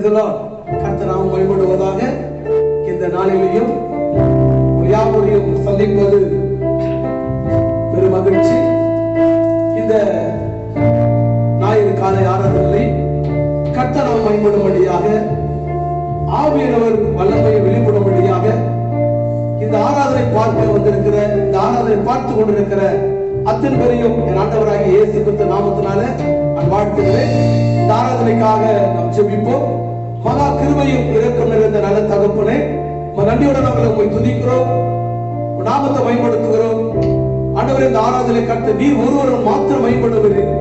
கர்த்தர் வழிபடுவதாக. இந்த நாளிலேயும் யாவரையும் சந்திப்பது பெரும் மகிழ்ச்சி. இந்த ஞாயிறு காலை ஆராதனை கர்த்தர் வழிபடும்படியாக, ஆவியானவர் வல்லமையை வெளிப்படும்படியாக இந்த ஆராதனை பார்க்க வந்திருக்கிற, இந்த ஆராதனை பார்த்து கொண்டிருக்கிற அத்தனை பேரையும் என் ஆண்டவராகிய இயேசு கிறிஸ்து நாமத்தினால நான் வாழ்த்துகிறேன். இந்த ஆராதனைக்காக நாம் ஜெபிப்போம். மகா கிருபையும் இரக்கம் நிறைந்த நல்ல தகப்பனே, நன்றியோடு நாங்கள் உம்மை துதிக்கிறோம், நாமத்தை பயன்படுத்துகிறோம். ஆண்டவரே, இந்த ஆராதனை கர்த்தர் நீர் ஒருவரும் மாத்திரம்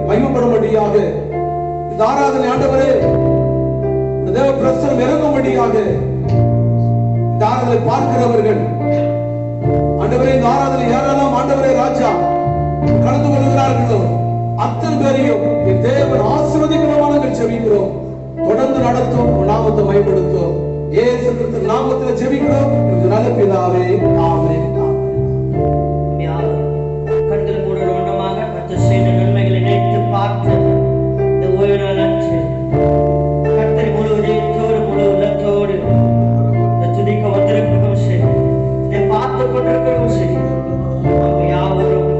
மகிமைப்படும்படியாக இந்த ஆராதனை ஆண்டவரே தேவ பிரசன்னம் இறங்கும்படியாக இந்த ஆராதனை பார்க்கிறவர்கள் ஆண்டவரே, இந்த ஆராதனை யாரெல்லாம் ஆண்டவரே ராஜா கலந்து கொள்கிறார்களோ அத்தனை பேரையும் தேவன் ஆசீர்வதிக்கிறோம் ஜெபிக்கிறோம். தொடர்ந்து நடத்தும், நாமத்தை மகிமைப்படுத்தும். இயேசு கிறிஸ்து நாமத்தில் ஜெபிக்கிறோம் நல்ல பிதாவே, ஆமென். கண்கள் மூட நோண்டமாக கர்த்தர் செய்த நன்மைகளை நினைத்து பார்த்து இந்த ஓய்வு நாள் அன்று கர்த்தரை முழு இதயத்தோடு முழு உள்ளத்தோடு துதிக்க வந்திருக்கிறோம். சரி, இதை பார்த்து கொண்டிருக்கிறோம். சரி, அவங்க யாவரும்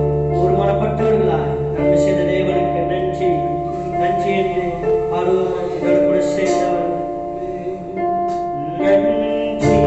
ஒரு மனப்பட்டவர்களாய் நன்மை செய்த தேவனுக்கு நன்றி நன்றி என்று ஆர்வமாக கூட செய்தவர் நன்றி.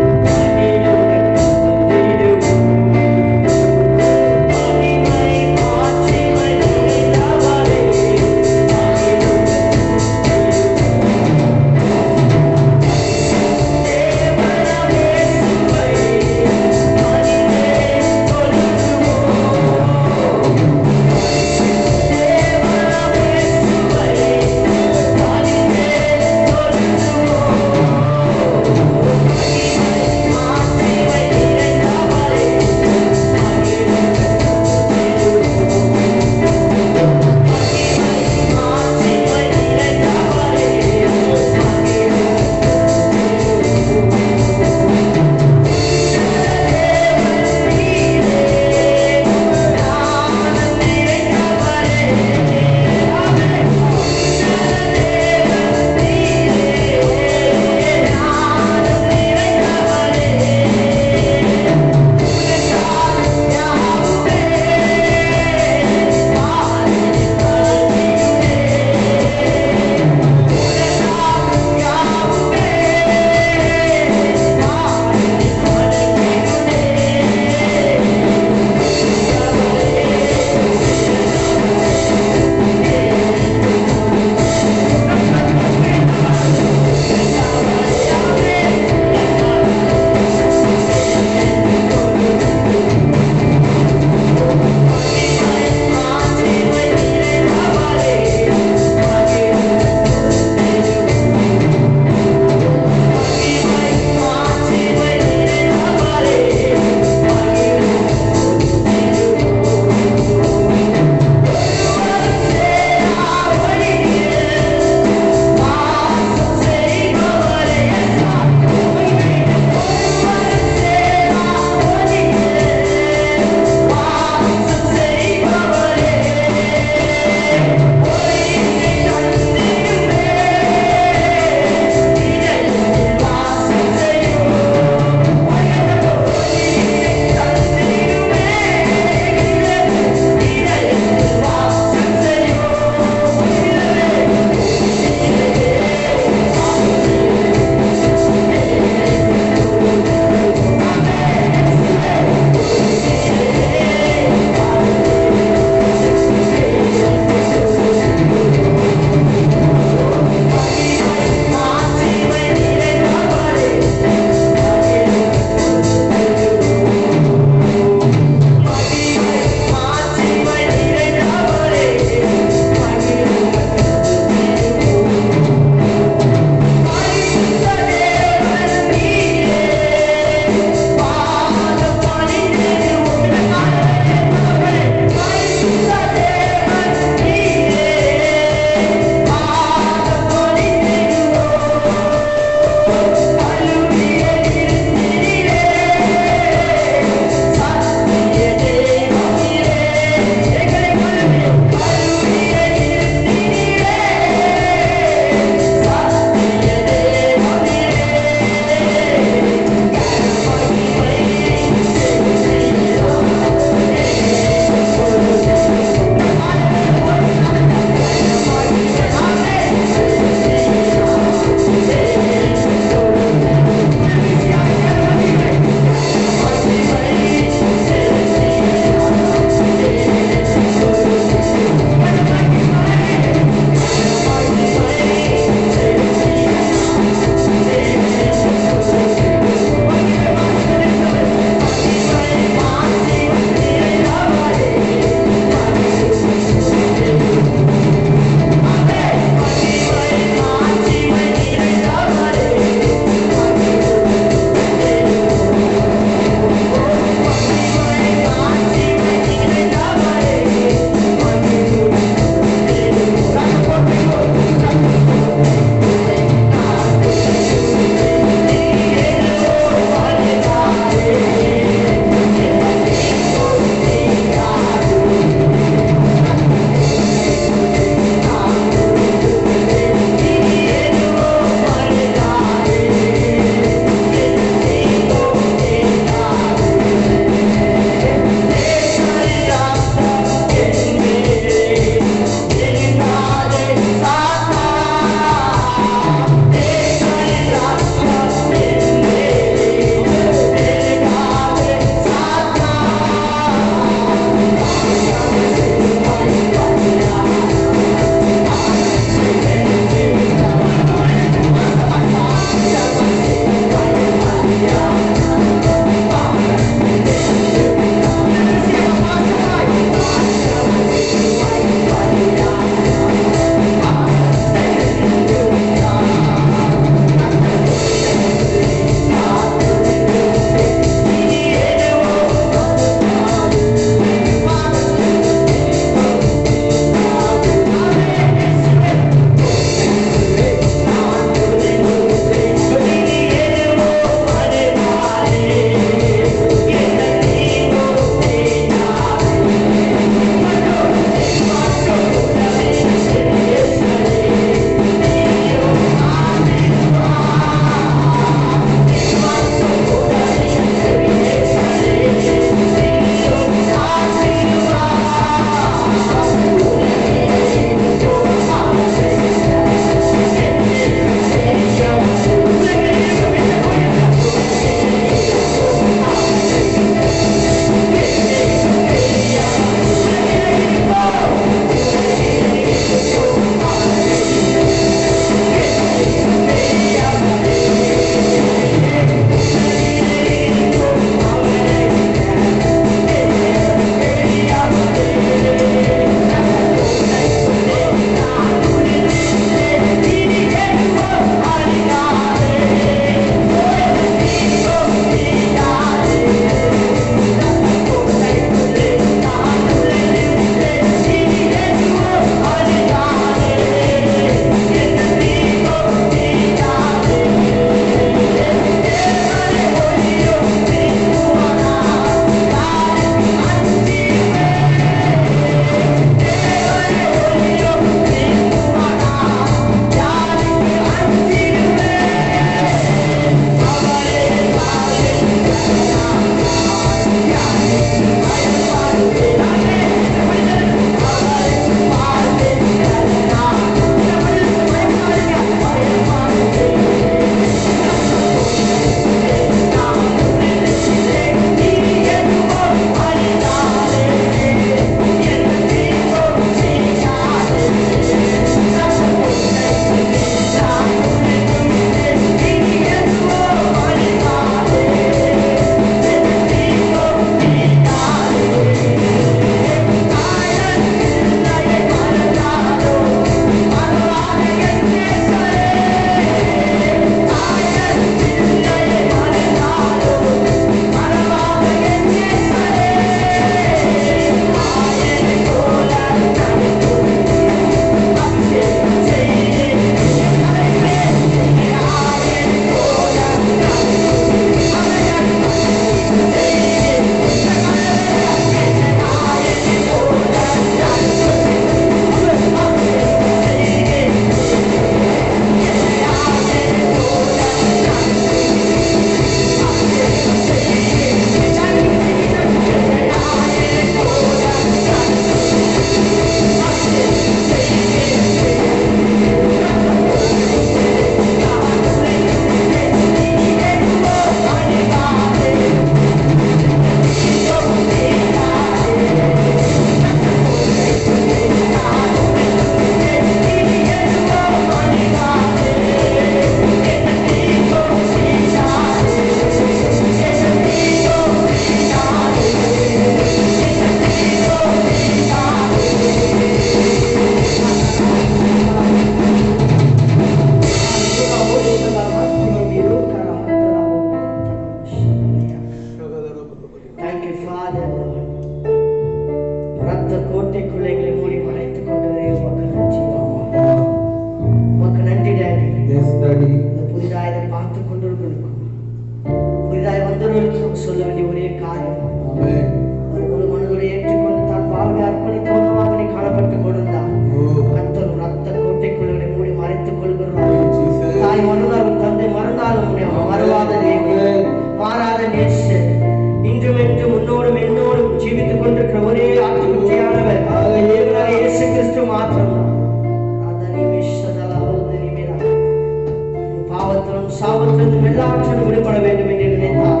இன்னும் எல்லாவற்றிலும் விடுபட வேண்டும் என்று நினைத்தார்.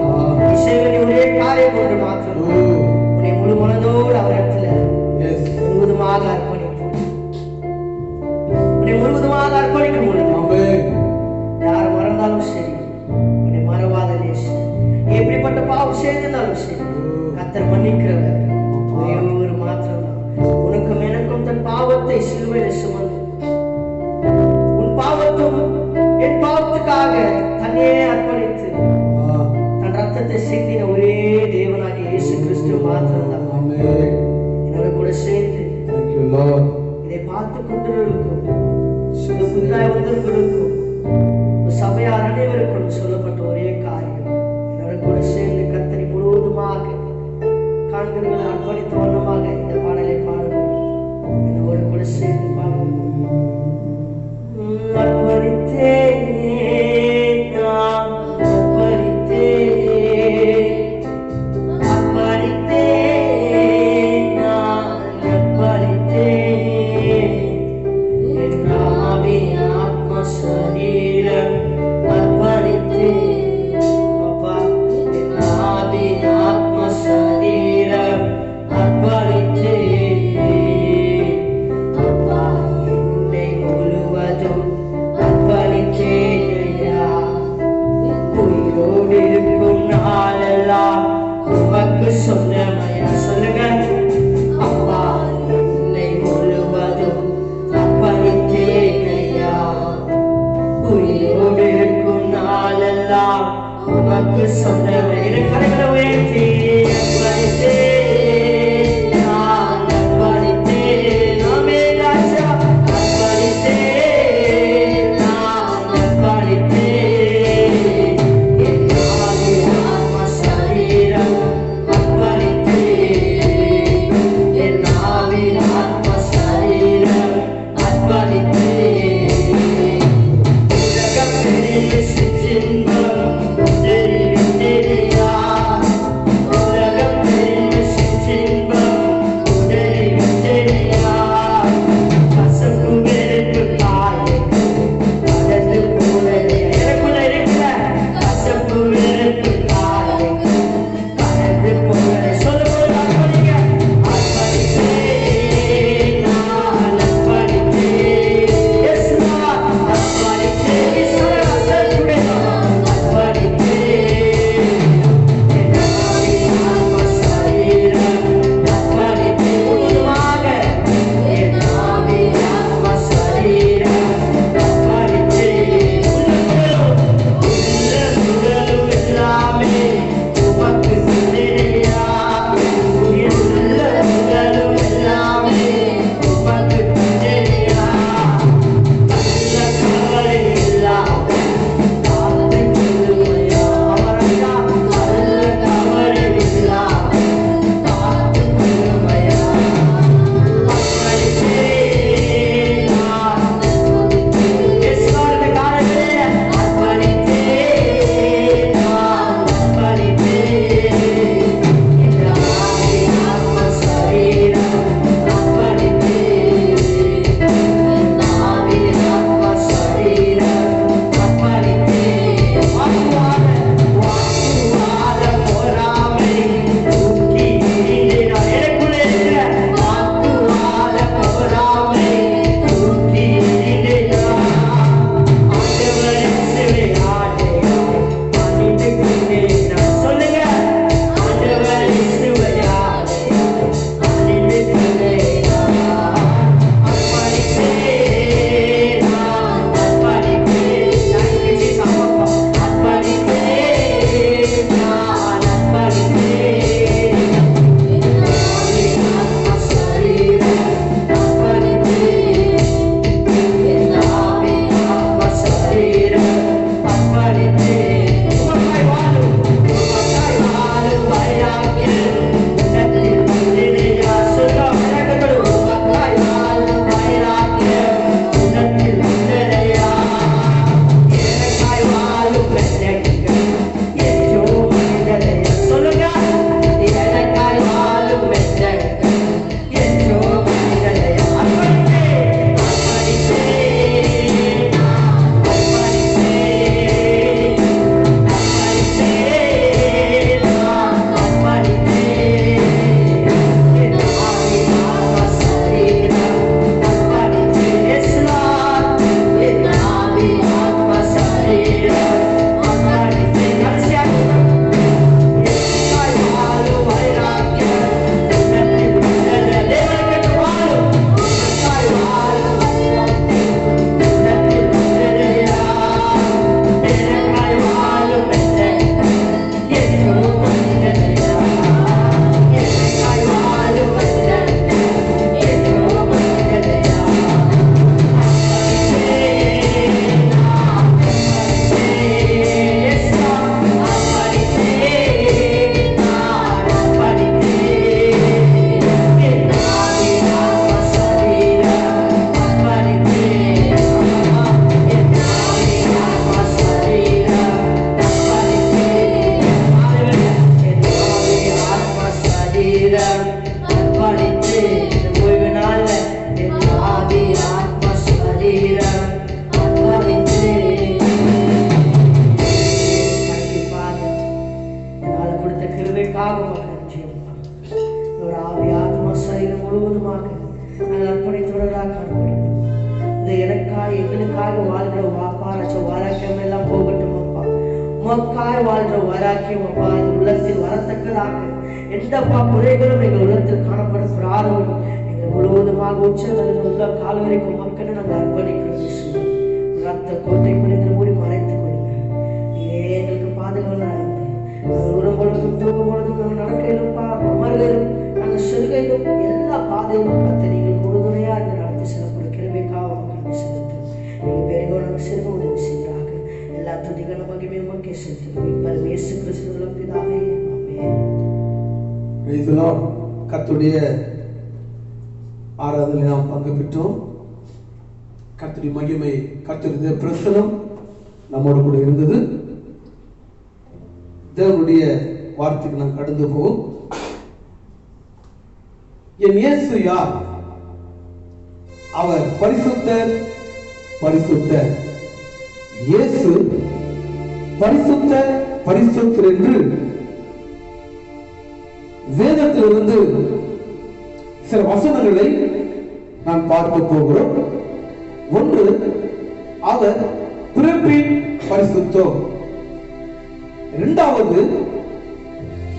இசைவனை ஒரே காரியம் ஒன்று மாத்திரம், உன்னை முழு மனதோடு அவரிடத்துல முழுவதுமாக அர்ப்பணித்து, உன்னை முழுவதுமாக அர்ப்பணிக்கும் பொழுது யார் மறந்தாலும் சரி, உன்னை மறவாத நேசம். எப்படிப்பட்ட பாவம் செய்திருந்தாலும் சரி, கர்த்தர் மன்னிக்கிறவர். ஒரே ஒரு மாத்திரம் தான், உனக்கும் எனக்கும் தன் பாவத்தை சிலுவையில் சுமந்து, உன் பாவத்தும் என் பாவத்துக்காக தன்னையே அர்ப்பணித்து தன் ரத்தத்தை சிந்தின ஒரே தேவனாகிய இயேசு கிறிஸ்து மாத்திரம் தான். என்னோட கூட சேர்ந்து இதை பார்த்து கொண்டிருக்கும் புதிதாய் வந்திருக்கும் சபையார் அனைவருக்கும் சொல்லப்பட்ட ஒரே காரியம், என்னோட கூட சேர்ந்து கர்த்தரை முழுவதுமாக காண்கிறவர்களை அர்ப்பணித்த வண்ணமாக இந்த பாடலை பாடுவோம். என்னோட கூட சேர்ந்து பாடுவோம். அர்ப்பணித்தேன் நான், அர்ப்பணித்தேன், அர்ப்பணித்தேன் நான், அர்ப்பணித்தேன் ஒரு ஆவி ஆத்மா சரீரம் முழுவதுமாக நாங்கள் அர்ப்பணித்துள்ளதாக காணப்படுகிறோம். இந்த எனக்காக எங்களுக்காக வாழ்கிற வாப்பாரச்ச வாராக்கியம் எல்லாம் போகட்டும் அப்பா. உமக்காக வாழ்கிற வாராக்கியம் அப்பா இந்த உள்ளத்தில் வரத்தக்கதாக எந்தப்பா குறைகளும் எங்கள் உள்ளத்தில் காணப்படும் பிரார்த்தனை எங்கள் முழுவதுமாக உச்சவர்கள் உள்ள கால் வரைக்கும் மக்கள் நாங்கள் அர்ப்பணிக்கிறோம். ரத்த கோட்டை குறித்து மூடி மறைத்துக் கொள்ளுங்க. நீரே எங்களுக்கு பாதுகாவலாக இருந்து உரம் பொழுதும் தூங்கும் பொழுதும் நாங்கள் நடக்கையிலும் அமர்கையிலும் நாங்கள் செல்கையிலும் எல்லா பாதையிலும் கத்த நீங்கள் உறுதுணையாக இருந்து நடத்தி செல்லக்கூடிய கிருபைக்காக உங்களுக்கு செலுத்தும். நீங்கள் பெரியவோ நாங்கள் சிறும உதவி செய்கிறாங்க. எல்லா துதிகளும் மகிமை உமக்கே செலுத்தும். இப்ப இயேசு கிறிஸ்துவின் பிதாவே ஆமென். கர்த்தருடைய ஆராதனையில் நாம் பங்கு பெற்றோம். கர்த்தருடைய மகிமை, கர்த்தருடைய பிரசனம் நம்மோடு கூட இருந்தது. தேவனுடைய வார்த்தைக்கு நாம் கடந்து போவோம். என் இயேசு யார்? அவர் பரிசுத்தர், பரிசுத்தர். இயேசு பரிசுத்தர், பரிசுத்தர் என்று வேதத்திலிருந்து சில வசனங்களை நாம் பார்க்க போகிறோம். ஒன்று, அவர் பிறப்பின் பரிசுத்தம். இரண்டாவது,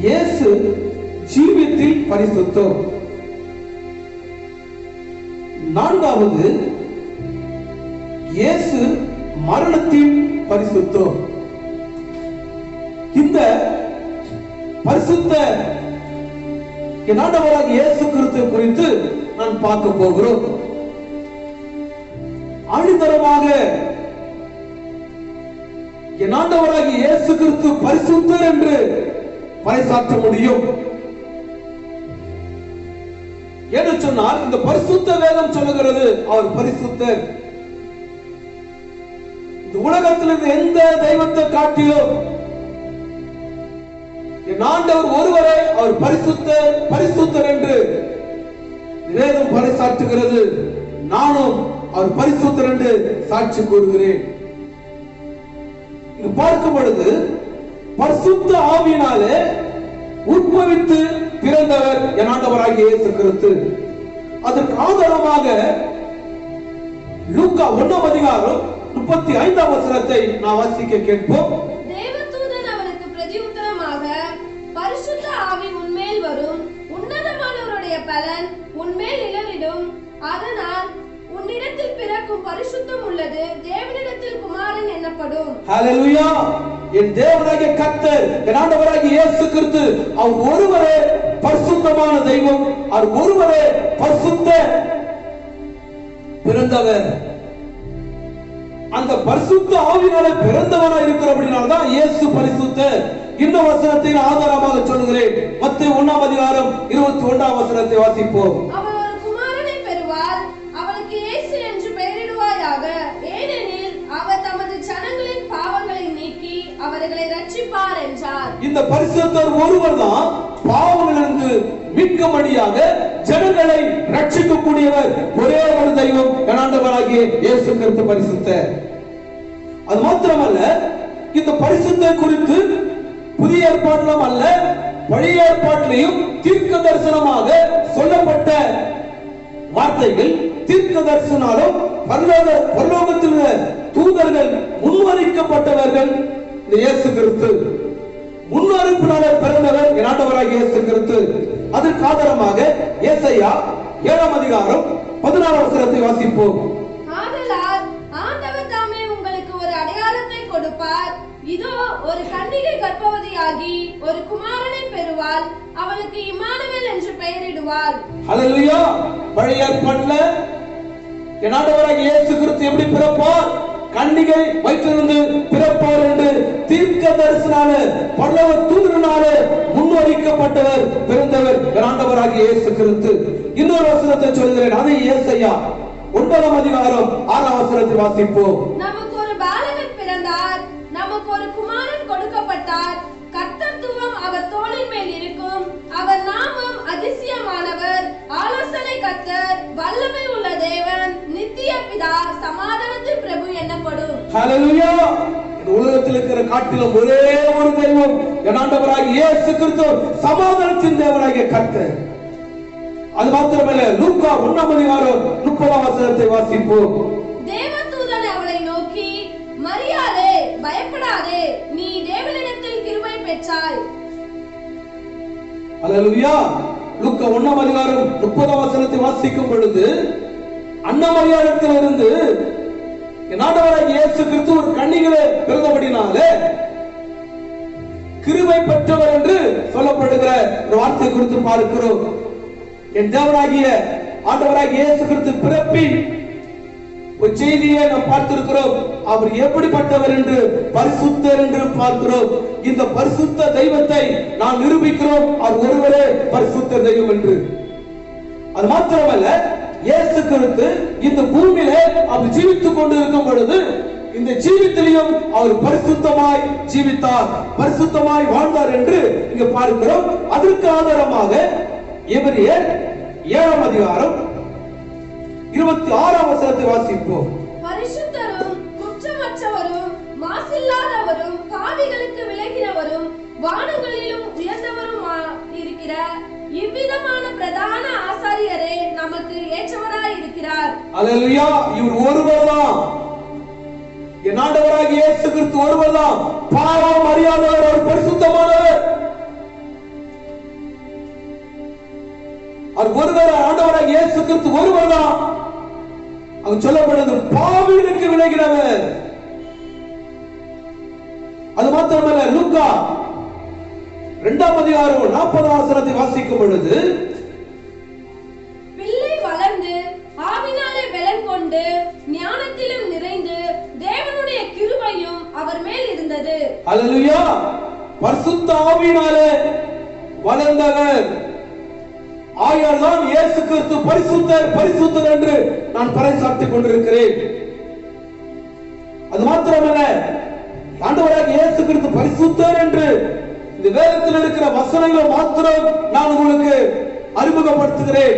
இயேசு ஜீவியத்தில் பரிசுத்தம். நான்காவது, இயேசு மரணத்தின் பரிசுத்தம். இந்த பரிசுத்த என் ஆண்டவராகிய இயேசு கிறிஸ்து குறித்து நான் பார்க்க போகிறோம். ஆணித்தரமாக என் ஆண்டவராகிய இயேசு கிறிஸ்து பரிசுத்தர் என்று பறைசாற்ற முடியும். என்று சொன்னால் இந்த பரிசுத்த வேதம் சொல்லுகிறது அவர் பரிசுத்தர். இந்த உலகத்தில் இருந்த எந்த தெய்வத்தை காட்டிலும் என் ஆண்டவர் ஒருவரே அவர் பரிசுத்தர், பரிசுத்தர் என்று வேதம் பறைசாற்றுகிறது. நானும் அவர் பரிசுத்தர் என்று சாட்சி கூறுகிறேன். இது பார்க்கும் பொழுது பரிசுத்த ஆவியினாலே உட்பவித்து பிறந்தவர் என் ஆண்டவராகிய இயேசு கிறிஸ்து. அதற்கு ஆதாரமாக லூக்கா 1ஆம் அதிகாரம் 35ஆம் வசனத்தை நான் வாசிக்க கேட்போம். தேவதூதன் அவனுக்கு பிரதியுத்தரமாக, பரிசுத்த ஆவி உன்மேல் வரும், உன்னதமானவருடைய பலன் உன்மேல் நிழலிடும். அதனால் உன்னிடத்தில் பிறக்கும் பரிசுத்தம் உள்ளது தேவனிடத்தில் குமாரன் என்னப்படும். ஹல்லேலூயா. என் தேவனாகிய கர்த்தர் என் ஆண்டவராகிய இயேசு கிறிஸ்து அவர் ஒருவரே பரிசுத்தமான தெய்வம். அவர் ஒருவரே பரிசுத்த பிறந்தவர். அந்த பரிசுத்த ஆவியினாலே பிறந்தவராய் இருக்கிறபடினால தான் இயேசு பரிசுத்தர். இந்த வசனத்தை ஆதாரமாக சொல்கிறேன். மத்தேயு 1ஆம் அதிகாரம் 21ஆம் வசனத்தை வாசிப்போம். அவள் ஒரு குமாரனை பெறுவாள், அவளுக்கு இயேசு என்று பெயரிடுவாயாக. ஏனெனில் அவர் தமது ஜனங்களின் பாவங்களை நீக்கி அவர்களை ரட்சிப்பார் என்றார். இந்த பரிசுத்தர் ஒருவர் தான் பாவங்களிலிருந்து மீட்கும்படியாக ஜனங்களை ரட்சிக்கக்கூடியவர். ஒரே ஒரு தெய்வம் என் ஆண்டவராகிய இயேசு கிறிஸ்து பரிசுத்தர். அது மாத்திரமல்ல, இந்த பரிசுத்தத்தை குறித்து புதிய ஏற்பாட்டிலும் அல்ல பழைய ஏற்பாட்டிலையும் தீர்க்க தரிசனமாக சொல்லப்பட்ட வார்த்தைகள். தீர்க்க தரிசனாலும் பரலோகத்தில் தூதர்கள் முன்வரிக்கப்பட்டவர்கள் இந்த இயேசு கிறிஸ்து. முன்னறிவிப்பினாலே பிறந்தவர் என் ஆண்டவராகிய இயேசு கிறிஸ்து. அதற்கு ஆதாரமாக ஏசாயா 7ஆம் அதிகாரம் 16ஆம் வசனத்தை வாசிப்போம். ஆதலால் ஆண்டவர் தாமே உங்களுக்கு ஒரு அடையாளத்தை கொடுப்பார். இதோ, ஒரு கன்னிகை கர்ப்பவதியாகி ஒரு குமாரனை பெறுவாள், அவளுக்கு இம்மானுவேல் என்று பெயரிடுவார். ஹல்லேலூயா. பழைய ஏற்பாட்டில் என் ஆண்டவராகிய இயேசு கிறிஸ்து எப்படி பிறப்பார்? கன்னிகை வயிற்றிலிருந்து பிறப்பார் என்று தீர்க்க தரிசனால பரலோக தூதனால முன்வரிக்கப்பட்டவர் பிறந்தவர் என் ஆண்டவராகிய இயேசு கிறிஸ்து. இன்னொரு வசனத்தை சொல்கிறேன். அதை ஏசாயா 9ஆம் அதிகாரம் 6ஆம் வசனத்தை வாசிப்போம். நமக்கு ஒரு பாலகன் பிறந்தார், நமக்கு ஒரு குமாரன் கொடுக்கப்பட்டார். கர்த்தத்துவம் அவர் தோளின் மேல் இருக்கும். அவர் நாமம் அதிசயமானவர், ஆலோசனை கர்த்தர், வல்லமை உள்ள தேவன், நித்திய பிதா சமாதானத்தின் பிரபு என்னப்படும். ஹalleluya. இந்த உலகத்தில் இருக்கிற காட்டிலும் ஒரே ஒரு தெய்வம் என் ஆண்டவராகிய இயேசு கிறிஸ்து சமாதானத்தின் தேவனாகிய கர்த்தர். அது மாத்திரமல்ல, லூக்கா 1:30 வாசிப்போம். தேவதூதன் அவளை நோக்கி, மரியாளே, பயப்படாதே, நீ தேவனிடத்தில் கிருபை பெற்றாய். ஹalleluya. லூக்கா 1:30 வாசிக்கும் பொழுது, அன்னை மரியாளிடத்திலிருந்து என் ஆண்டவராகிய இயேசு கிறிஸ்து ஒரு கன்னிகையிலே பிறந்தபடினாலே கிருபை பெற்றவர் என்று சொல்லப்படுகிற ஒரு வார்த்தை குறித்து பார்க்கிறோம். என் தேவனாகிய ஆண்டவராகிய இயேசு கிறிஸ்து பிறப்பின் ஒரு செய்தியை நாம் பார்த்திருக்கிறோம். அவர் எப்படிப்பட்டவர் என்று, பரிசுத்தர் என்று பார்க்கிறோம். இந்த பரிசுத்த தெய்வத்தை நாம் நிரூபிக்கிறோம். அவர் ஒருவரே பரிசுத்த தெய்வம் என்று. அது மாத்திரமல்ல, இயேசு கிறிஸ்து இந்த பூமியிலே அவர் ஜீவித்துக் கொண்டிருக்கும் பொழுது இந்த ஜீவித்திலையும் அவர் பரிசுத்தமாய் ஜீவித்தார், பரிசுத்தமாய் வாழ்ந்தார் என்று இங்க பார்க்கிறோம். அதற்கு ஆதாரமாக எபிரேயர் 7:26 வாசிப்போம். பரிசுத்தரும் குற்றமற்றவரும் மாசில்லாதவரும் பாவிகளுக்கு விலகினவரும் வானங்களிலும் உயர்ந்தவரும் இருக்கிற இவ்விதமான பிரதான ஆசாரியரே நமக்கு ஏற்றவராய் இருக்கிறார். அல்லேலூயா. இவர் ஒருவர்தான், என் ஆண்டவராகிய இயேசு கிறிஸ்து ஒருவர்தான். பாவம் அறியாதவர், அவர் பரிசுத்தமானவர். அவர் ஒருவர், ஆண்டவராகிய இயேசு கிறிஸ்து ஒருவர்தான். அங்கு சொல்லப்படுது பாவிகளுக்கு விலகினவர். அது மாத்திரமல்ல, லூக்கா 2:40 வாசிக்கும் பொழுது, பிள்ளை வளர்ந்து ஆவினாலே பலன் கொண்டு ஞானத்திலும் நிறைந்து தேவனுடைய கிருபையும் அவர் மேல் இருந்தது. அல்லேலூயா. பரிசுத்த ஆவியினாலே வளர்ந்தவர். ஆகையால்தான் இயேசு கிறிஸ்து பரிசுத்தர், பரிசுத்தர் என்று நான் பறைசாற்றிக் கொண்டிருக்கிறேன். அது மாத்திரமல்ல, ஆண்டவராகிய இயேசு கிறிஸ்து பரிசுத்தர் என்று இந்த வேதத்தில் இருக்கிற வசனங்களை மாத்திரம் நான் உங்களுக்கு அறிமுகப்படுத்துகிறேன்.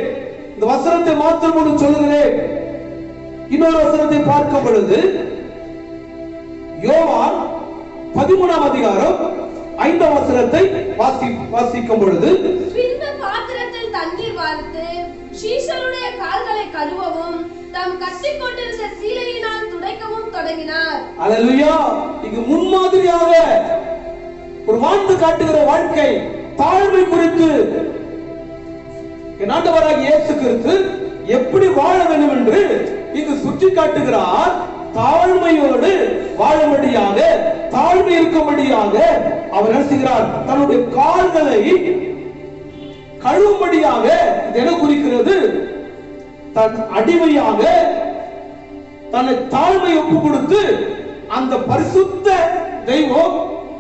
இந்த வசனத்தை மாத்திரம் உங்களுக்கு சொல்லுகிறேன். இன்னொரு வசனத்தை பார்க்கும் பொழுது, யோவான் 13:5 வாசிக்கும் பொழுது, பின்பு பாத்திரத்தில் தண்ணீர் வார்த்து சீஷருடைய கால்களை கழுவவும் தாம் கட்டிக் கொண்டிருந்த சீலையினால் துடைக்கவும் தொடங்கினார். அல்லேலூயா. இங்கு முன்மாதிரியாக ஒரு வாழ்ந்து காட்டுகிற வாழ்க்கை தாழ்மை குறித்து என் ஆண்டவராகிய இயேசு கிறிஸ்து எப்படி வாழ வேண்டும் என்று இங்கு சுட்டி காட்டுகிறார். தாழ்மையோடு வாழும்படியாக, தாழ்மை இருக்கும்படியாக அவர் என்ன செய்கிறார்? தன்னுடைய கால்களை கழுவும்படியாக. இது என்ன குறிக்கிறது? தன் அடிமையாக தன்னை தாழ்மை ஒப்பு கொடுத்து அந்த பரிசுத்த தெய்வம்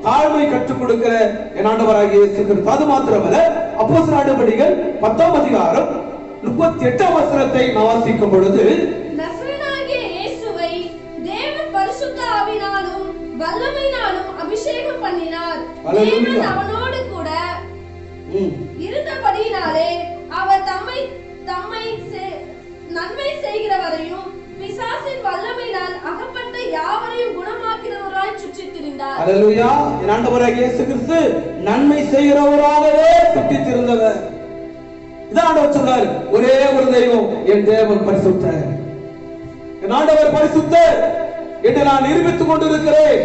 தாழ்மை கற்றுக் கொடுக்கிற என் ஆண்டவராகிய இயேசு கிறிஸ்து. அது மாத்திரமல்ல, அப்போஸ்தலர் நடபடிகள் 10:38 நான் வாசிக்கும் பொழுது, நசரேயனாகிய இயேசுவை தேவன் பரிசுத்த ஆவியினாலும் வல்லமையினாலும் அபிஷேகம் பண்ணினார். தேவன் அவனோடு கூட இருந்தபடியினாலே அவர் தம்மை நன்மை செய்கிறவரையும் பிசாசின் வல்லமையினால் அகப்பட்ட யாவரையும் குணமாக்கிறவராய் சுற்றித் திரிந்தார். அல்லேலூயா. என் ஆண்டவராகிய இயேசு கிறிஸ்து நன்மை செய்கிறவராகவே சுற்றித் திரிந்தவர். இதான் ஆண்டவர் சொல்றார், ஒரே ஒரு தெய்வம், என் தேவன் பரிசுத்தர், என் ஆண்டவர் பரிசுத்தர் என்று நான் நிரூபித்துக் கொண்டிருக்கிறேன்.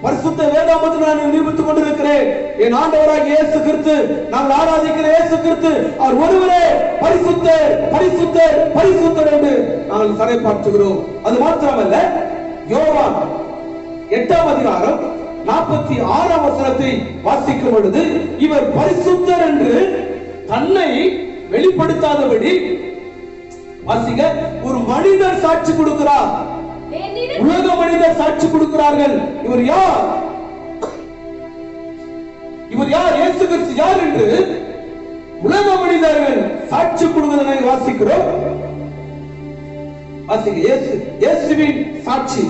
பரிசுத்த வேதாகமத்தில் நான் நிரூபித்துக் கொண்டிருக்கிறேன். என் ஆண்டவராகிய இயேசு கிறிஸ்து, நாங்கள் ஆராதிக்கிற இயேசு கிறிஸ்து, அவர் ஒருவரே பரிசுத்தர், பரிசுத்தர், பரிசுத்தர் என்று நாங்கள் சரைப்பாற்றுகிறோம். அது மாத்திரமல்ல, யோவான் 8:46 வாசிக்கும் பொழுது, இவர் பரிசுத்தர் என்று தன்னை வெளிப்படுத்தாதபடி வாசிக்க ஒரு மனிதர் சாட்சி கொடுக்கிறார். உலக மனிதர் சாட்சி கொடுக்கிறார்கள். இவர் யார்? இவர் யார்? இயேசு கிறிஸ்து யார் என்று உலக மனிதர்கள் சாட்சி கொடுக்கிறதை வாசிக்கிறோம். இயேசுவின் சாட்சி.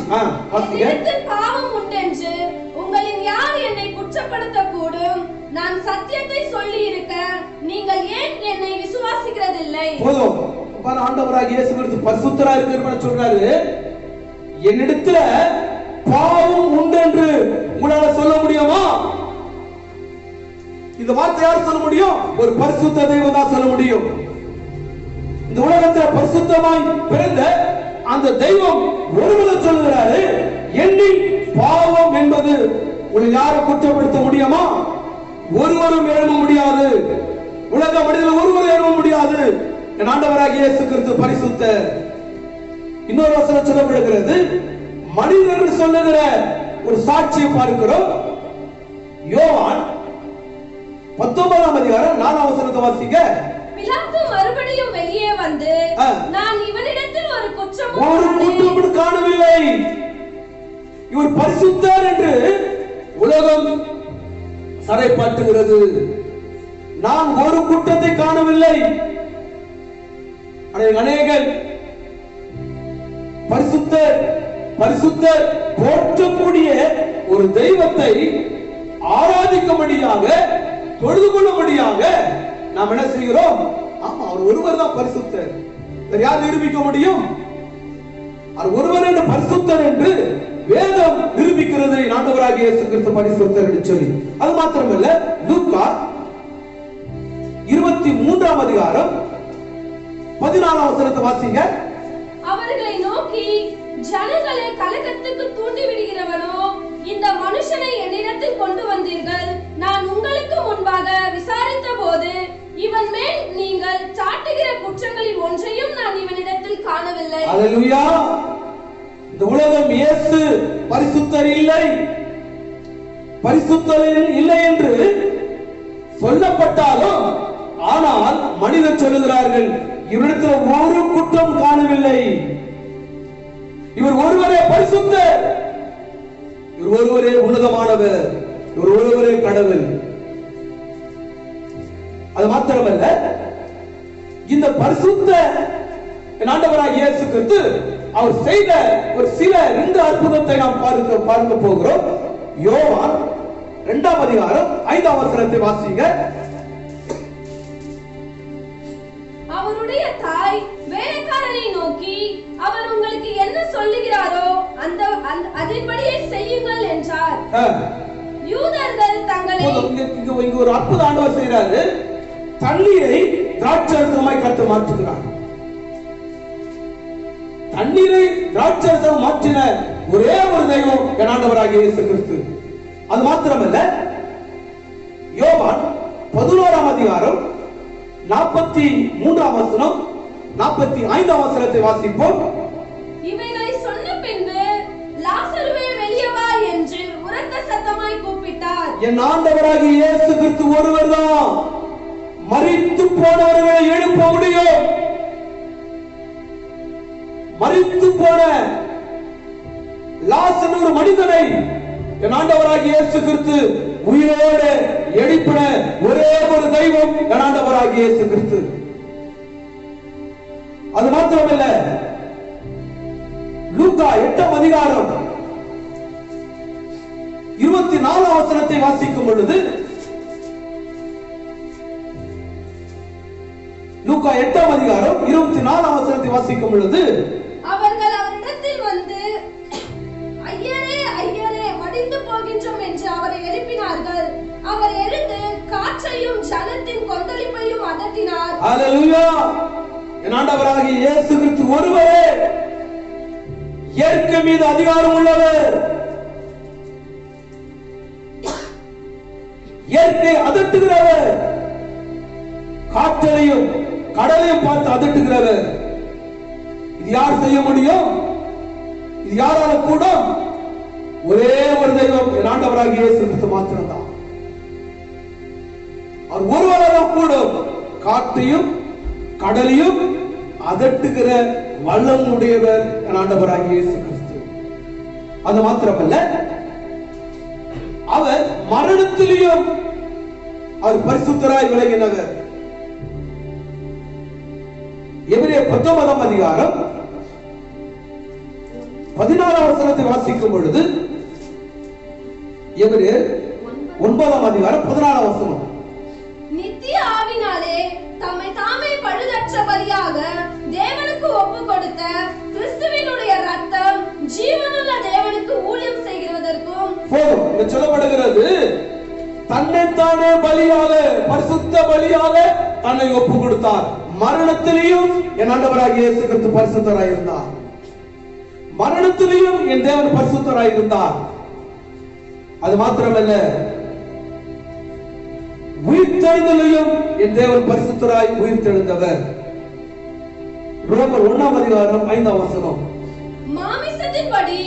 பாவம் உண்டென்று உங்களில் யார் என்னை குற்றப்படுத்த கூடும்? நான் சத்தியத்தை சொல்லி இருக்க நீங்கள் ஏன் என்னை விசுவாசிக்கிறதில்லை? போதும். அப்ப ஆண்டவராகிய இயேசு கிறிஸ்து பரிசுத்தரா இருக்கிறவன சொல்றாரு, என்னிடத்துல பாவம் உண்டு என்று உங்களால சொல்ல முடியுமா? இந்த வார்த்தை யார் சொல்ல முடியும்? ஒரு பரிசுத்த தெய்வம் தான் சொல்ல முடியும். இந்த உலகத்தில் பரிசுத்தமாய் பிறந்த அந்த தெய்வம் ஒருவர் சொல்கிறாரு, என்னில் பாவம் என்பது உங்களை யாரும் குற்றப்படுத்த முடியுமா? ஒருவரும் எழுத முடியாது. உலக மனிதர்கள் ஒருவரும் எழுத முடியாது. என் ஆண்டவராகிய இயேசு கிறிஸ்து பரிசுத்த. இன்னொரு வசனம் சொல்லப்படுகிறது, மனிதர்கள் சொல்லுகிற ஒரு சாட்சியை பார்க்கிறோம். யோவான் 19ஆம் அதிகாரம் 4ஆம் வசனத்தை வாசிங்க. பிலாத்து மறுபடியும் வெளியே வந்து, நான் இவனிடத்தில் ஒரு குற்றமும் காணவில்லை, இவர் பரிசுத்தர் என்று உலகம் சரைப்பாட்டுகிறது. நான் ஒரு குற்றத்தை காணவில்லை. அநேகர் பரிசுத்தர் பரிசுத்தர் போற்றக்கூடிய ஒரு தெய்வத்தை ஆராதிக்கும்படியாக, தொழுது கொள்ளும்படியாக நாம் என்ன செய்கிறோம்? ஆமா, அவர் ஒருவர் தான் பரிசுத்தர். யார் நிரூபிக்க முடியும்? அவர் ஒருவர் என்று பரிசுத்தர் என்று வேதம் நிரூபிக்கிறது. ஆண்டவராகிய இயேசு கிறிஸ்து பரிசுத்தர் என்று சொல்லி. அது மாத்திரமல்ல, லூக்கா 23ஆம் அதிகாரம் 14ஆம் வசனத்தை வாசிங்க. அவர்களை நோக்கி, ஜனங்களை கலக்கத்துக்கு தூண்டி விடுகிறவனோ இந்த மனுஷனை என்னிடத்தில் கொண்டு வந்தீர்கள். நான் உங்களுக்கு முன்பாக விசாரித்த போது இவன் மேல் நீங்கள் சாட்டுகிற குற்றங்களில் ஒன்றையும் நான் இவனிடத்தில் காணவில்லை. அல்லேலூயா. இந்த உலகம் இயேசு பரிசுத்தர் இல்லை, பரிசுத்தர் இல்லை என்று சொல்லப்பட்டாலும், ஆனால் மனிதர் சொல்லுகிறார்கள், இவரிடத்தில் ஒரு குற்றம் காணவில்லை, இவர் ஒருவரே பரிசுத்தர், இவர் ஒருவரே உன்னதமானவர், இவர் ஒருவரே கடவுள். அது மாத்திரமல்ல, இந்த பரிசுத்த ஆண்டவராகிய இயேசு கிறிஸ்து அவர் செய்த ஒரு சில 2 அற்புதத்தை நாம் பார்க்க போகிறோம். யோவான் 2ஆம் அதிகாரம் 5ஆம் வசனத்தை வாசிங்க. அவருடைய தாய் வேலைக்காரனை நோக்கி, அவர் உங்களுக்கு என்ன சொல்லுகிறாரோ அதன்படியே செய்யுங்கள் என்றார். யூதர்கள் தங்களை இங்க ஒரு அற்புத ஆண்டவர் செய்கிறாரு. தண்ணீரை திராட்சரசமாய் கர்த்தர் மாற்றுகிறார். தண்ணீரை திராட்சரசம் மாற்றின ஒரே ஒரு தெய்வம் என் ஆண்டவராகிய இயேசு கிறிஸ்து. அது மாத்திரமல்ல, யோவான் 11ஆம் அதிகாரம் 43ஆம் வசனம் 45ஆம் வசனத்தை வாசிப்போம். இவைகளை சொன்ன பின்பு லாசருவே வெளியே வா என்று உரத்த சத்தமாய் கூப்பிட்டார். என் ஆண்டவராகிய இயேசு கிறிஸ்து ஒருவர்தான் மரித்து போனவர்களை எழுப்ப முடியும். மரித்து போன லாசர் ஒரு மனிதனை என் ஆண்டவராகிய இயேசு கிறிஸ்து உயிரோடு எழுப்பின ஒரே ஒரு தெய்வம் என் ஆண்டவராகிய இயேசு கிறிஸ்து. அது மாத்திரமல்ல, லூக்கா 8ஆம் அதிகாரம் 24ஆம் வசனத்தை வாசிக்கும் பொழுது, லூக்கா 8ஆம் அதிகாரம் 24ஆம் வசனத்தை வாசிக்கும் பொழுது, அவர்கள் அவரிடத்தில் வந்து, ஐயரே ஐயரே மடிந்து போகின்றோம் என்று அவரை எழுப்பினார்கள். அவர் எழுந்து காற்றையும் ஜலத்தின் கொந்தளிப்பையும் அதட்டினார். அல்லேலூயா. என் ஆண்டவராகிய இயேசு கிறிஸ்து ஒருவரே இயற்கை மீது அதிகாரம் உள்ளவர். இயற்கை அதட்டுகிறவர், காற்றையும் கடலையும் பார்த்து அதட்டுகிறவர். இது யார் செய்ய முடியும்? இது யாரால கூட? ஒரே ஒரு தெய்வம் என் ஆண்டவராகிய இயேசு கிறிஸ்து மாத்திரம்தான். அவர் ஒருவரால் கூட காற்றையும் கடலையும் அதட்டுகிற வல்லம் உடையவர் என் ஆண்டவராகிய இயேசு கிறிஸ்து. அது மாத்திரமல்ல, அவர் மரணத்திலேயும் அவர் பரிசுத்தராய் விளங்கினவர். எபிரேயர் 19ஆம் அதிகாரம் 16ஆம் வசனத்தை வாசிக்கும் பொழுது, எபிரேயர் 9ஆம் அதிகாரம் 16ஆம் வசனம், நித்திய ஆவினாலே தம்மை தாமே பழுதற்றபடியாக மரணத்துக்கு ஒப்பு கொடுத்த கிறிஸ்துவினுடைய ரத்தம் ஜீவனுள்ள தேவனுக்கு ஊழியம் செய்கிறதற்கும் போதும். இங்க சொல்லப்படுகிறது, தன்னைத்தானே பலியாக, பரிசுத்த பலியாக தன்னை ஒப்பு கொடுத்தார். மரணத்திலேயும் என் ஆண்டவராகிய இயேசு கிறிஸ்து பரிசுத்தராய் இருந்தார். மரணத்திலேயும் என் தேவன் பரிசுத்தராய் இருந்தார். அது மாத்திரமல்ல, உயிர்த்தெழுதலையும் என் தேவன் பரிசுத்தராய் உயிர்த்தெழுந்தவர். ரோமர் 1:5 மாமிசத்தின்படி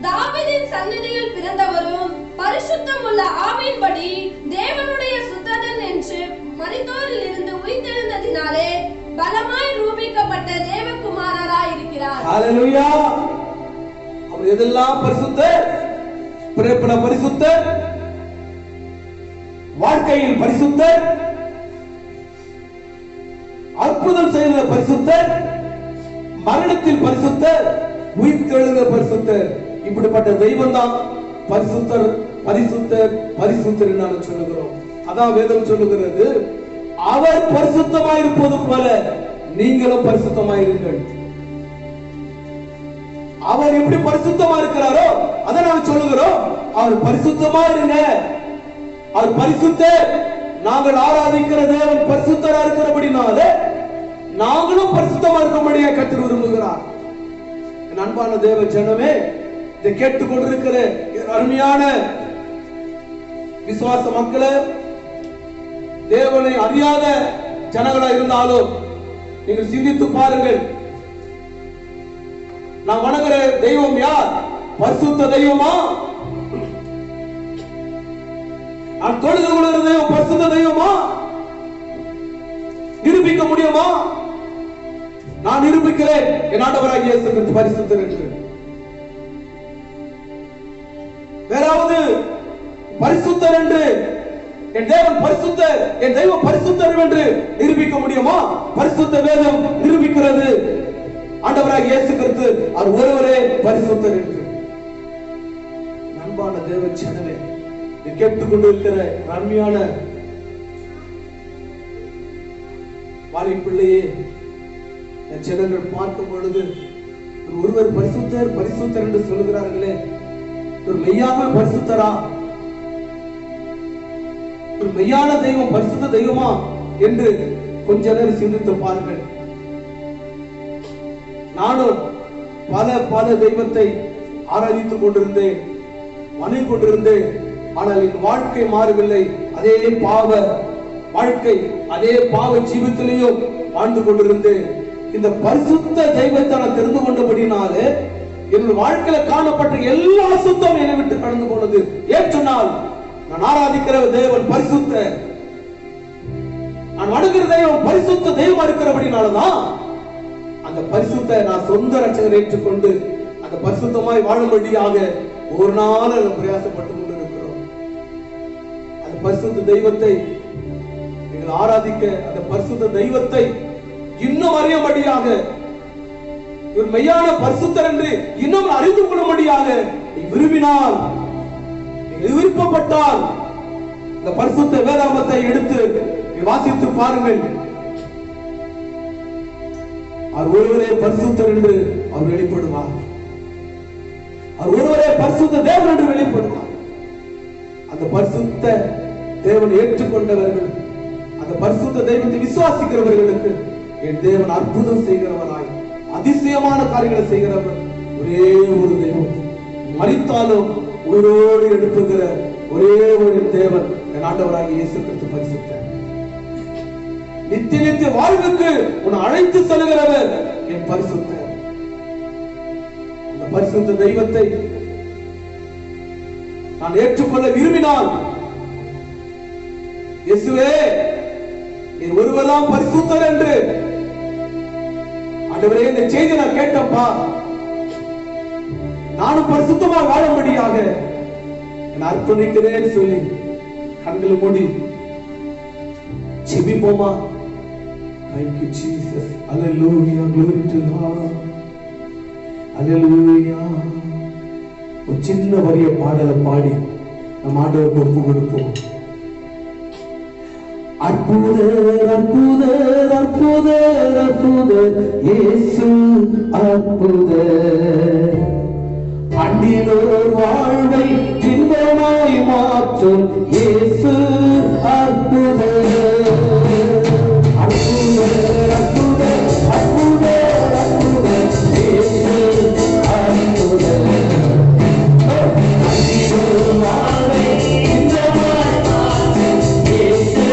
தாவீதின் சந்ததியில் பிறந்தவரும் பரிசுத்தமுள்ள ஆவியின்படி தேவனுடைய சுத்ததன் என்று மரித்தோரில் இருந்து உயிர்த்தெழுந்ததினாலே பலமாய் ரூபிக்கப்பட்ட தேவகுமாரராய் இருக்கிறார். ஹalleluya. அவர் எதெல்லாம் பரிசுத்தர்? பிறப்பில பரிசுத்தர், வாழ்க்கையில் பரிசுத்தர், அற்புதம் செய்த பரிசுத்தர், மரணத்தில் பரிசுத்தர், உயிர்த்தெழுந்த பரிசுத்தர். இப்படிப்பட்ட தெய்வம் தான் பரிசுத்தர், பரிசுத்தர், பரிசுத்தர் என்று சொல்லுகிறோம். அதான் வேதம் சொல்லுகிறது, அவர் பரிசுத்தமாயிருப்பது போல நீங்களும் பரிசுத்தமாயிருங்கள். அவர் எப்படி பரிசுத்தமா இருக்கிறாரோ அதை நாங்கள் சொல்லுகிறோம். அவர் பரிசுத்தமா இருங்க. அவர் பரிசுத்தர். நாங்கள் ஆராதிக்கிற தேவன் பரிசுத்தரா இருக்கிறபடினால நாங்களும் பரிசுத்தமா இருக்கும்படியா கர்த்தர் விரும்புகிறார். என் அன்பான தேவ ஜனமே, இதை கேட்டுக் கொண்டிருக்கிற அருமையான விசுவாச மக்களே, தேவனை அறியாத ஜனங்களா இருந்தாலும் நீங்கள் சிந்தித்து பாருங்கள். நான் வணங்குற தெய்வம் யார்? பரிசுத்த தெய்வமா? நான் தொழுது கொள்கிற தெய்வம் பரிசுத்த தெய்வமா? நிரூபிக்க முடியுமா? நான் நிரூபிக்கிறேன், என் ஆண்டவராகிய இயேசு கிறிஸ்து பரிசுத்தர் என்று. வேறாவது பரிசுத்தர் என்று, என் தேவன் பரிசுத்தர், என் தெய்வம் பரிசுத்தர் என்று நிரூபிக்க முடியுமா? பரிசுத்த வேதம் நிரூபிக்கிறது, ஆண்டவராகிய இயேசு கிறிஸ்து அவர் ஒருவரே பரிசுத்தர் என்று. அன்பான தேவ ஜனமே, இதை கேட்டுக் கொண்டிருக்கிற அருமையான வாலிபிள்ளையே, ஜனங்கள் பார்க்கும் பொழுது ஒருவர் பரிசுத்தர் பரிசுத்தர் என்று சொல்லுகிறார்களே, ஒரு மெய்யான பரிசுத்தரா, ஒரு மெய்யான தெய்வம் பரிசுத்த தெய்வமா என்று கொஞ்ச நேரம் சிந்தித்து பாருங்கள். நானும் பல தெய்வத்தை ஆராதித்துக் கொண்டிருந்தேன், வணங்கிக் கொண்டிருந்தேன். ஆனால் என் வாழ்க்கை மாறவில்லை. அதே பாவ வாழ்க்கை, அதே பாவ ஜீவித்திலேயும் வாழ்ந்து கொண்டிருந்தேன். இந்த பரிசுத்த தெய்வத்தை நான் தெரிந்து கொண்டபடினாலே என் வாழ்க்கையில காணப்பட்ட எல்லா அசுத்தம் என்னை விட்டு கடந்து போனது. ஏன் சொன்னால், நான் ஆராதிக்கிற தேவன் பரிசுத்த, நான் வணங்குகிற தெய்வம் பரிசுத்த தெய்வமா இருக்கிறபடினாலதான் அந்த பரிசுத்த நான் சொந்த ரட்சகரை ஏற்றுக்கொண்டு அந்த பரிசுத்தமாய் வாழும்படியாக ஒரு நாள் பிரயாசப்பட்டு கொண்டிருக்கிறோம். அந்த பரிசுத்த தெய்வத்தை நீங்கள் ஆராதிக்க, அந்த பரிசுத்த தெய்வத்தை இன்னும் அறியும்படியாக, இவர் மெய்யான பரிசுத்தர் என்று இன்னும் அறிந்து கொள்ளும்படியாக நீ விரும்பினால், நீங்கள் விருப்பப்பட்டால் இந்த பரிசுத்த வேதாகமத்தை எடுத்து வாசித்து பாருங்கள். அவர் ஒருவரே பரிசுத்தர் என்று அவர் வெளிப்படுவார். அவர் ஒருவரே பரிசுத்த தேவன் என்று வெளிப்படுவார். அந்த பரிசுத்த தேவன் ஏற்றுக்கொண்டவர்கள், அந்த பரிசுத்த தெய்வத்தை விசுவாசிக்கிறவர்களுக்கு என் தேவன் அற்புதம் செய்கிறவராய் அதிசயமான காரியங்களை செய்கிறவர் ஒரே ஒரு தெய்வம். மரித்தாலும் உயிரோடு எழுப்புகிற ஒரே ஒரு தேவன் என் ஆண்டவராகிய இயேசு கிறிஸ்து பரிசுத்தர். நித்திய வாழ்வுக்கு உன்னை அழைத்து செல்கிறவர் என் பரிசுத்தர். அந்த பரிசுத்த தெய்வத்தை நான் ஏற்றுக்கொள்ள விரும்பினால், இயேசுவே நீர் ஒருவர்தான் பரிசுத்தர் என்று, ஆண்டவரே இந்த செய்தி நான் கேட்டப்பா, நானும் பரிசுத்தமா வாழும்படியாக நான் அர்ப்பணிக்கிறேன்னு சொல்லி கண்களை மூடி செபிப்போமா? Thank you, Jesus. Hallelujah. Glory to God. Hallelujah. ஒரு சின்ன வரிய பாடலை பாடி நம் ஆண்டவருக்கு ஒப்பு கொடுப்போம். அற்புதர் அற்புதர் அற்புதர் அற்புதர் இயேசு அற்புதர். அண்டிலோர் வாழ்வை இன்பமாய் மாற்றும் இயேசு அற்புதர். அற்புதர் அற்புதர் அற்புதர் அற்புதர் இயேசு அற்புதர். அண்டிலோர் வாழ்வை இன்பமாய் மாற்றும் இயேசு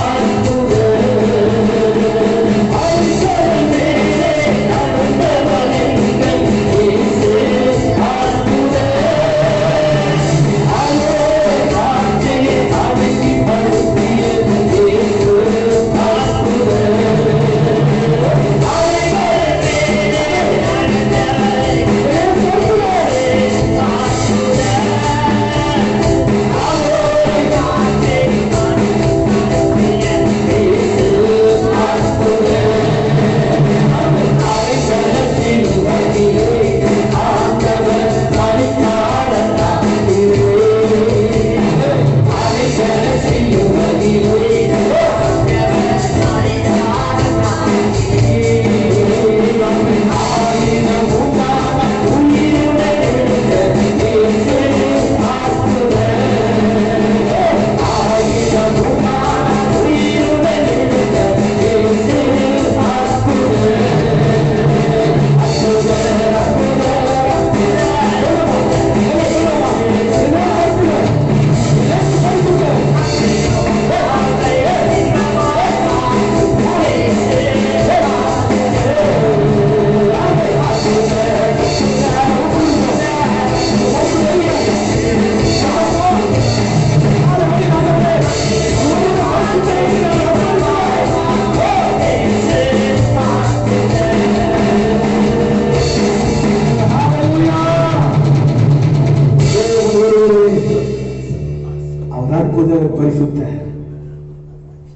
அற்புதர். அரிசல் மேலே நடந்தவன் எங்கள் இயேசு அற்புதர். ஆலோசனை காட்சியை அடக்கி படுத்திய இயேசு அற்புதர். அலைகள் மேலே நடந்தவன் எங்கள் இயேசு அற்புதர். ஆலோசனை காட்சியை அடக்கி படுத்திய இயேசு அற்புதர். அலைகளத்தில் வழியே ஆண்டவர் மணிக்காலத்தாகிலே. அலைகளத்தில் வழியே ஆண்டவர் மணிக்காலத்தாகிலே. ஆயிரம் உண்டான உயிருடன் எழுந்த இயேசு அற்புதர். ஆயிரம் உண்டான உயிருடன் எழுந்த இயேசு அற்புதர். அவர் அற்புத பரிசுத்த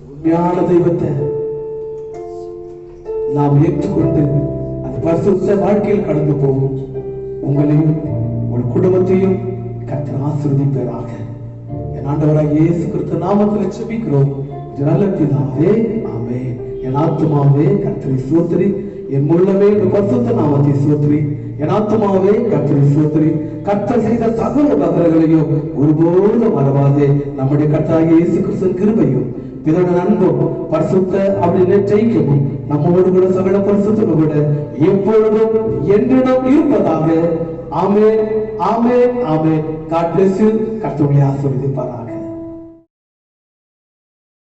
உண்மையான தெய்வத்தை நாம் ஏற்றுக்கொண்டு அந்த பரிசுத்த வாழ்க்கையில் கடந்து போகும் உங்களையும் உங்கள் குடும்பத்தையும் கர்த்தர் ஆசீர்வதிப்பாராக. என் ஆண்டவராகிய இயேசு கிறிஸ்து நாமத்தில் ஜெபிக்கிறோம் நல்ல பிதாவே, ஆமென். என் ஆத்துமாவே கர்த்தரை ஸ்தோத்திரி, என் உள்ளமே பரிசுத்த நாமத்தை ஸ்தோத்திரி. என் ஆத்துமாவே கர்த்தரை ஸ்தோத்திரி. கர்த்தர் செய்த சகல உபகாரங்களையும் ஒருபோதும் மறவாதே. நம்முடைய கர்த்தராகிய இயேசு கிறிஸ்துவின் கிருபையும் பிதாவின் அன்பும் பரிசுத்த அவருடைய ஜெயிக்கவும் நம்மோடு கூட சகல பரிசுத்தோடு கூட எப்பொழுதும் என்றும் இருப்பதாக. ஆமென், ஆமென், ஆமென். God bless you. கர்த்தருடைய ஆசீர்வதிப்பாராக.